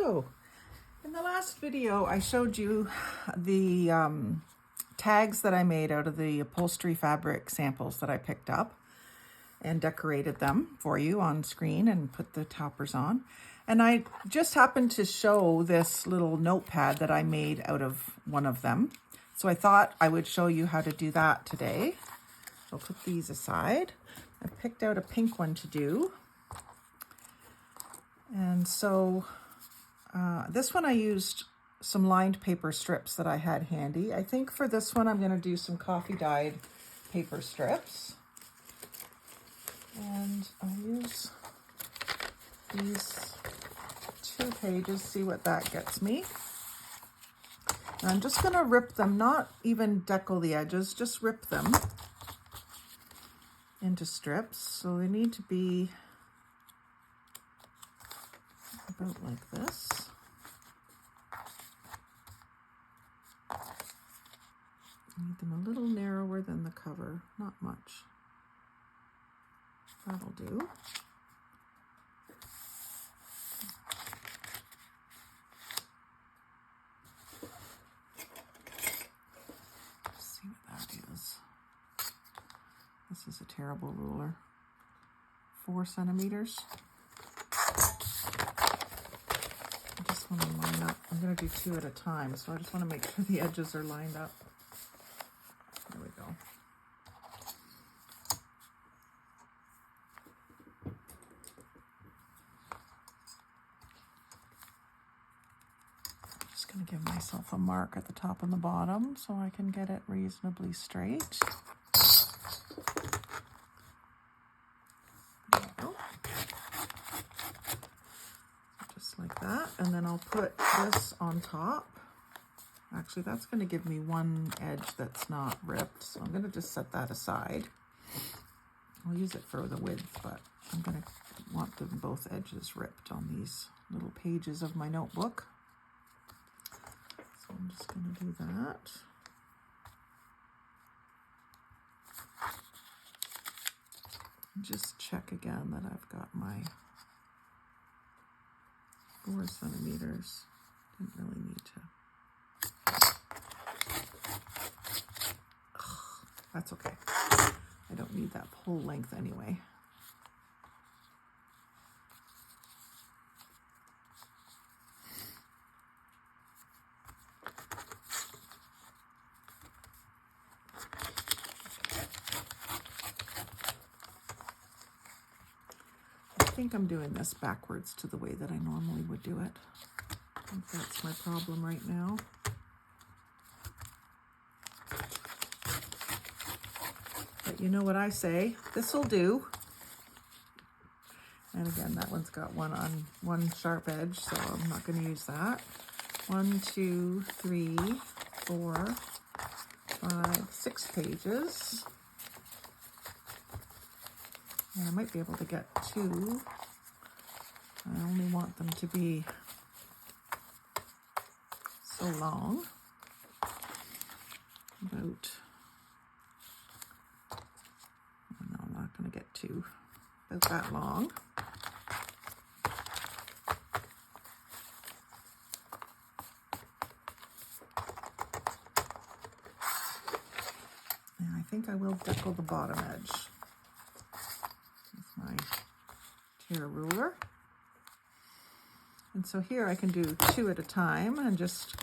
Hello. In the last video, I showed you the tags that I made out of the upholstery fabric samples that I picked up and decorated them for you on screen and put the toppers on. And I just happened to show this little notepad that I made out of one of them. So I thought I would show you how to do that today. I'll put these aside. I picked out a pink one to do. And so this one I used some lined paper strips that I had handy. I think for this one I'm going to do some coffee dyed paper strips. And I'll use these 2 pages, see what that gets me. And I'm just going to rip them, not even decal the edges, just rip them into strips. So they need to be about like this. Need them a little narrower than the cover, not much. That'll do. Let's see what that is. This is a terrible ruler. 4 centimeters. I just want to line up. I'm going to do 2 at a time, so I just want to make sure the edges are lined up. There we go. I'm just going to give myself a mark at the top and the bottom so I can get it reasonably straight. There we go. Just like that. And then I'll put this on top. Actually, that's going to give me one edge that's not ripped, so I'm going to just set that aside. I'll use it for the width, but I'm going to want them both edges ripped on these little pages of my notebook. So I'm just going to do that. And just check again that I've got my 4 centimeters. Didn't really need to. That's okay. I don't need that whole length anyway. I think I'm doing this backwards to the way that I normally would do it. I think that's my problem right now. But you know what I say, this'll do. And again, that one's got one sharp edge, so I'm not going to use that. 1, 2, 3, 4, 5, 6 pages. And I might be able to get 2. I only want them to be so long. About, no, I'm not going to get 2. About that long. And I think I will decal the bottom edge with my tear ruler. And so here I can do 2 at a time and just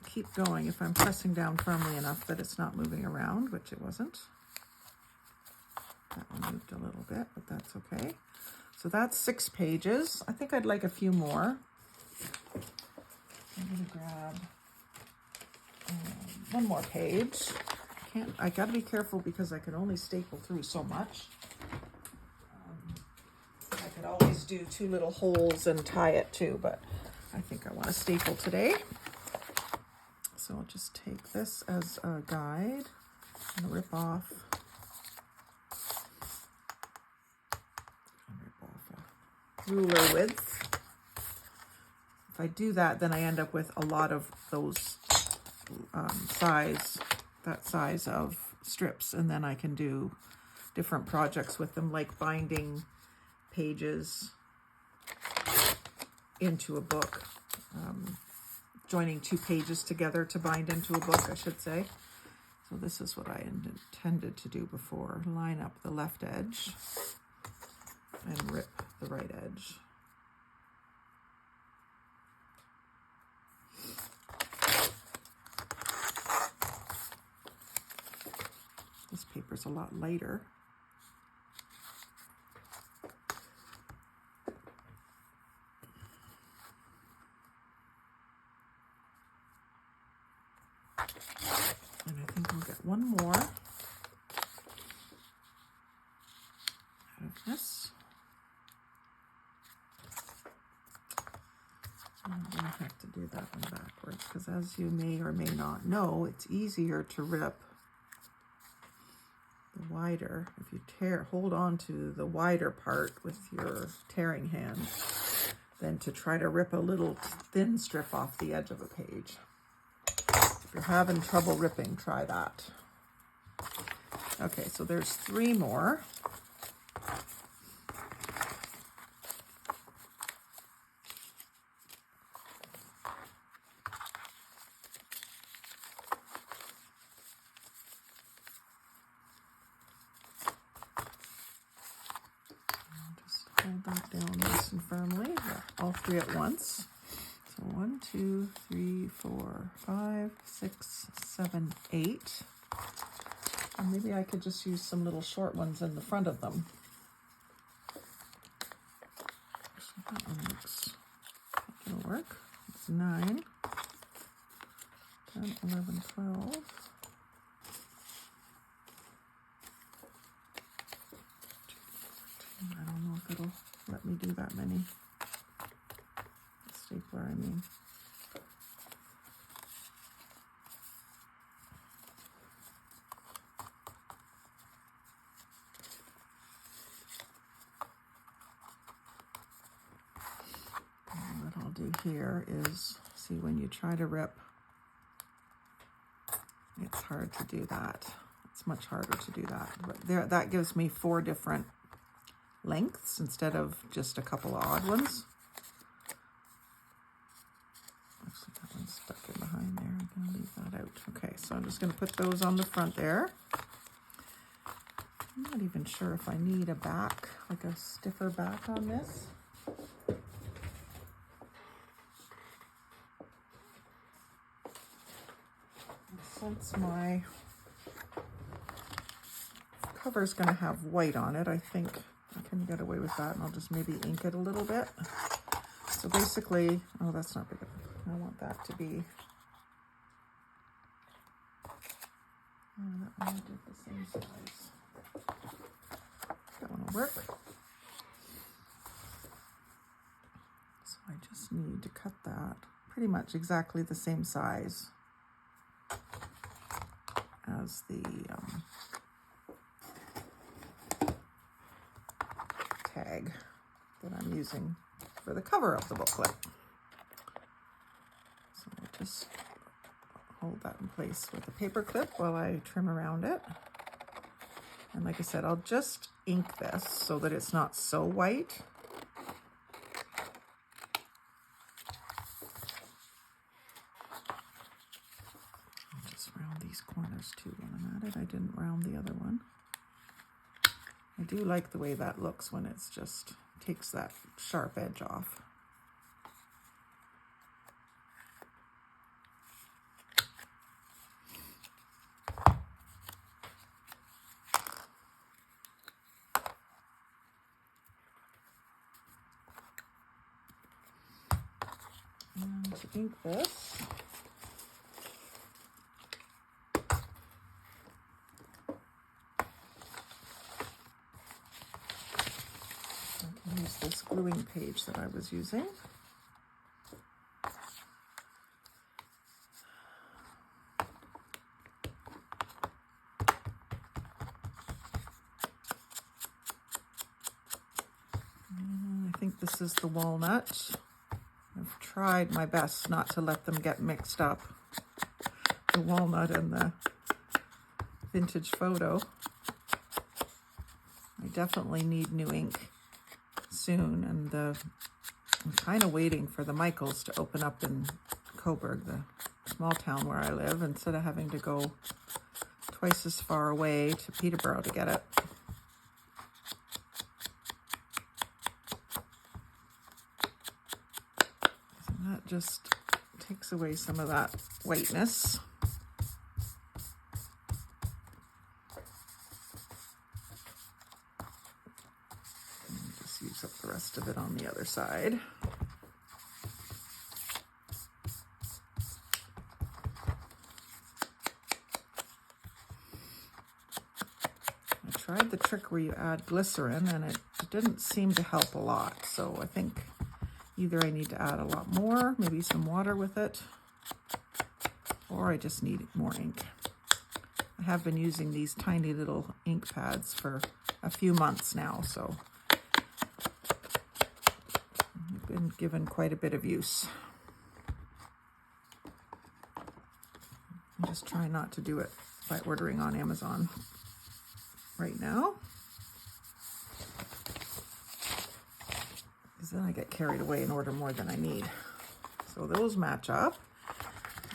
keep going if I'm pressing down firmly enough that it's not moving around, which it wasn't. That one moved a little bit, but that's okay. So that's 6 pages. I think I'd like a few more. I'm going to grab one more page. I got to be careful because I can only staple through so much. I could always do 2 little holes and tie it too, but I think I want to staple today. So I'll just take this as a guide and rip off a ruler width. If I do that, then I end up with a lot of those that size of strips, and then I can do different projects with them, like binding pages into a book joining two pages together to bind into a book, I should say. So this is what I intended to do before. Line up the left edge and rip the right edge. This paper's a lot lighter. And I think I'll get one more out of this. I'm going to have to do that one backwards because, as you may or may not know, it's easier to rip the wider, if you hold on to the wider part with your tearing hand, than to try to rip a little thin strip off the edge of a page. If you're having trouble ripping, try that. Okay, so there's 3 more. Hold that down nice and firmly, all 3 at once. So 1, 2, 3, 4, 5, 6, 7, 8. And maybe I could just use some little short ones in the front of them. So that one looks like it'll work. It's 9, 10, 11, 12. I don't know if it'll let me do that many. Stapler, I mean. And what I'll do here is, see, when you try to rip, it's hard to do that. It's much harder to do that. But there, that gives me 4 different lengths instead of just a couple of odd ones. Actually, that one's stuck in behind there. I'm going to leave that out. Okay, so I'm just going to put those on the front there. I'm not even sure if I need a back, like a stiffer back on this. Since my cover's going to have white on it, I think I can get away with that, and I'll just maybe ink it a little bit. So basically, oh, that's not big enough. I want that to be, that one I did the same size. That one will work. So I just need to cut that pretty much exactly the same size as the tag that I'm using for the cover of the booklet. So I just hold that in place with a paper clip while I trim around it. And like I said, I'll just ink this so that it's not so white. I'll just round these corners too while I'm at it. I didn't round the other one. I do like the way that looks when it's just takes that sharp edge off. And to ink this, use this gluing page that I was using. And I think this is the walnut. I've tried my best not to let them get mixed up, the walnut and the vintage photo. I definitely need new ink soon, and the I'm kind of waiting for the Michaels to open up in Coburg, the small town where I live, instead of having to go twice as far away to Peterborough to get it. So that just takes away some of that whiteness. And just use up the rest of it on the other side. I tried the trick where you add glycerin and it didn't seem to help a lot. So I think either I need to add a lot more, maybe some water with it, or I just need more ink. I have been using these tiny little ink pads for a few months now, so I've been given quite a bit of use. I'm just trying not to do it by ordering on Amazon right now, because then I get carried away and order more than I need. So those match up.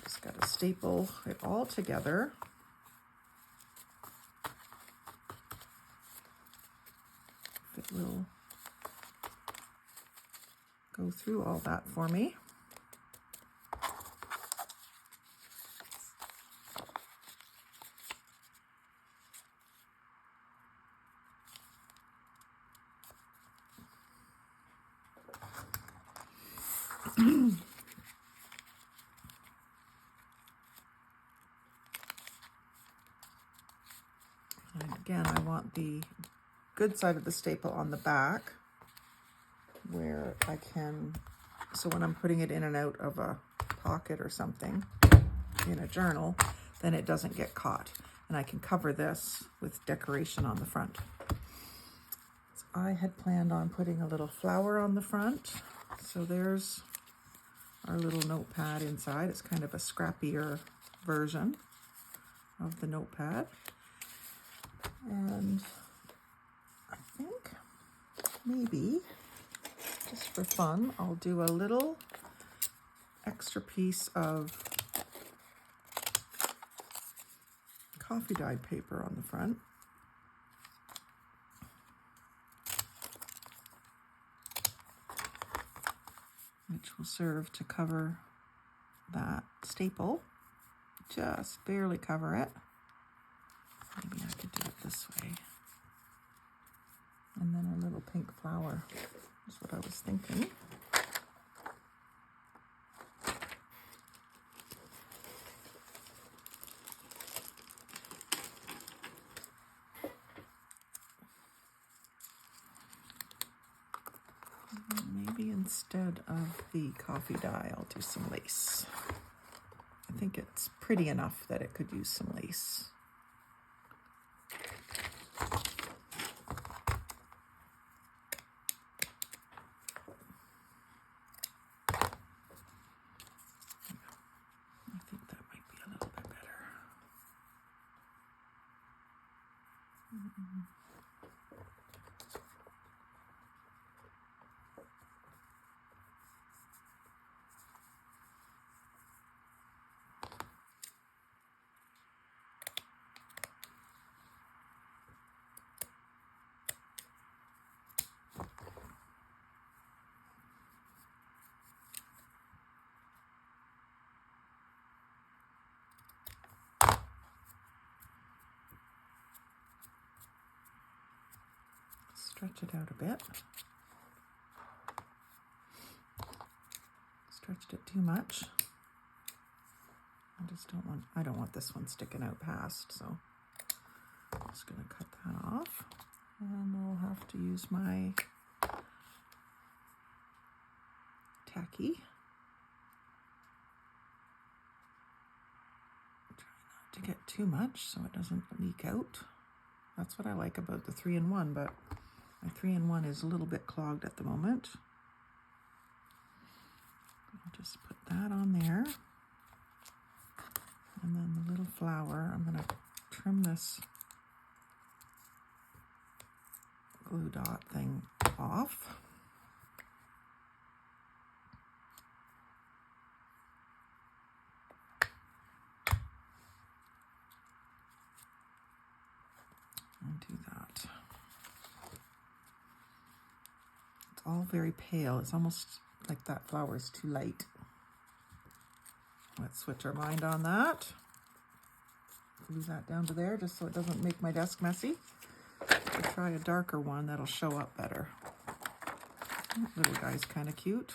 Just got to staple it all together. It will go through all that for me. And again, I want the good side of the staple on the back where I can, so when I'm putting it in and out of a pocket or something in a journal, then it doesn't get caught. And I can cover this with decoration on the front. So I had planned on putting a little flower on the front. So there's our little notepad inside. It's kind of a scrappier version of the notepad. And I think maybe, just for fun, I'll do a little extra piece of coffee dyed paper on the front. Which will serve to cover that staple. Just barely cover it. Maybe I could do it this way. And then a little pink flower is what I was thinking. And maybe instead of the coffee dye, I'll do some lace. I think it's pretty enough that it could use some lace. Stretch it out a bit. Stretched it too much. I don't want this one sticking out past, so I'm just going to cut that off. And I'll have to use my tacky. Try not to get too much so it doesn't leak out. That's what I like about the 3-in-1, but my 3-in-1 is a little bit clogged at the moment. I'll just put that on there. And then the little flower, I'm going to trim this glue dot thing off. do that. It's all very pale. It's almost like that flower is too light. Let's switch our mind on that. Glue that down to there just so it doesn't make my desk messy. I'll try a darker one that'll show up better. That little guy's kind of cute.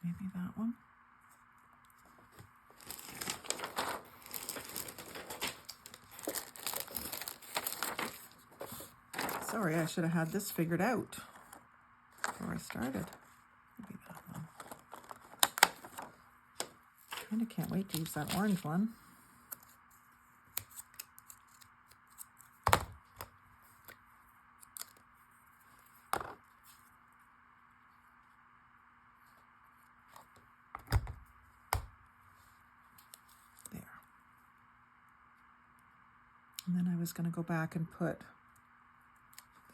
Maybe that one. Sorry, I should have had this figured out before I started. Maybe that one. Kind of can't wait to use that orange one. There. And then I was going to go back and put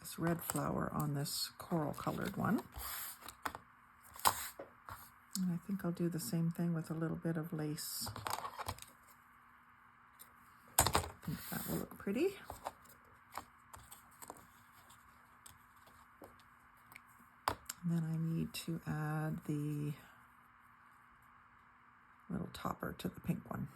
this red flower on this coral colored one. And I think I'll do the same thing with a little bit of lace. I think that will look pretty. And then I need to add the little topper to the pink one.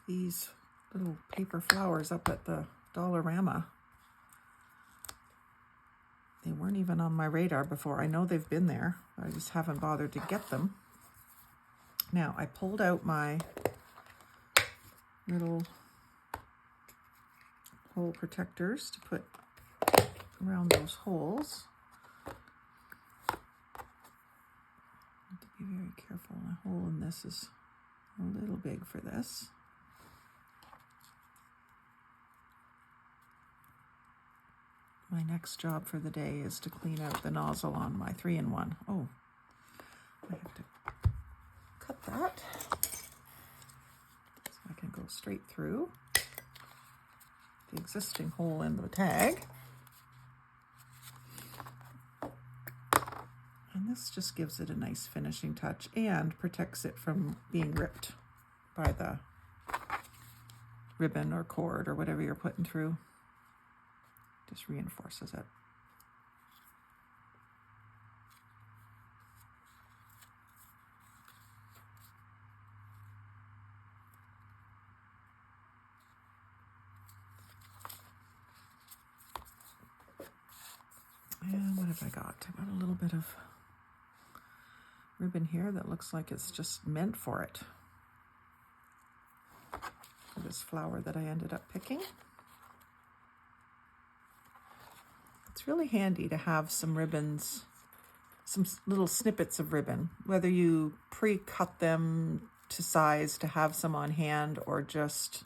These little paper flowers up at the Dollarama. They weren't even on my radar before. I know they've been there. I just haven't bothered to get them. Now, I pulled out my little hole protectors to put around those holes. I have to be very careful. The hole in this is a little big for this. My next job for the day is to clean out the nozzle on my 3-in-1. Oh, I have to cut that so I can go straight through the existing hole in the tag. And this just gives it a nice finishing touch and protects it from being ripped by the ribbon or cord or whatever you're putting through. Just reinforces it. And what have I got? I got a little bit of ribbon here that looks like it's just meant for it. For this flower that I ended up picking. It's really handy to have some ribbons, some little snippets of ribbon, whether you pre-cut them to size to have some on hand or just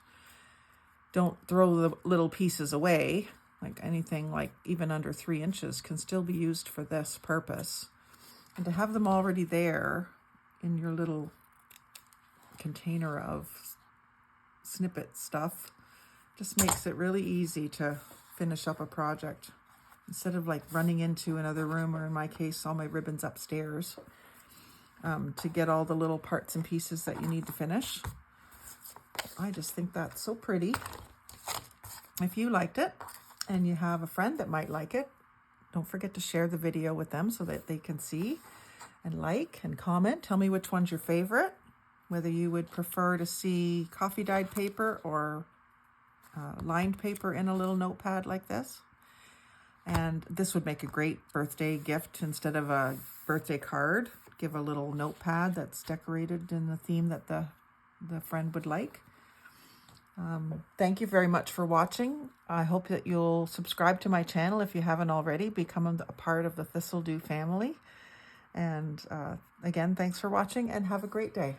don't throw the little pieces away. Like anything like even under 3 inches can still be used for this purpose. And to have them already there in your little container of snippet stuff just makes it really easy to finish up a project. Instead of like running into another room, or in my case, all my ribbons upstairs, to get all the little parts and pieces that you need to finish. I just think that's so pretty. If you liked it and you have a friend that might like it, don't forget to share the video with them so that they can see and like and comment. Tell me which one's your favorite, whether you would prefer to see coffee dyed paper or lined paper in a little notepad like this. And this would make a great birthday gift instead of a birthday card. Give a little notepad that's decorated in the theme that the friend would like. Thank you very much for watching. I hope that you'll subscribe to my channel if you haven't already. Become a part of the Thistledew family. And again, thanks for watching and have a great day.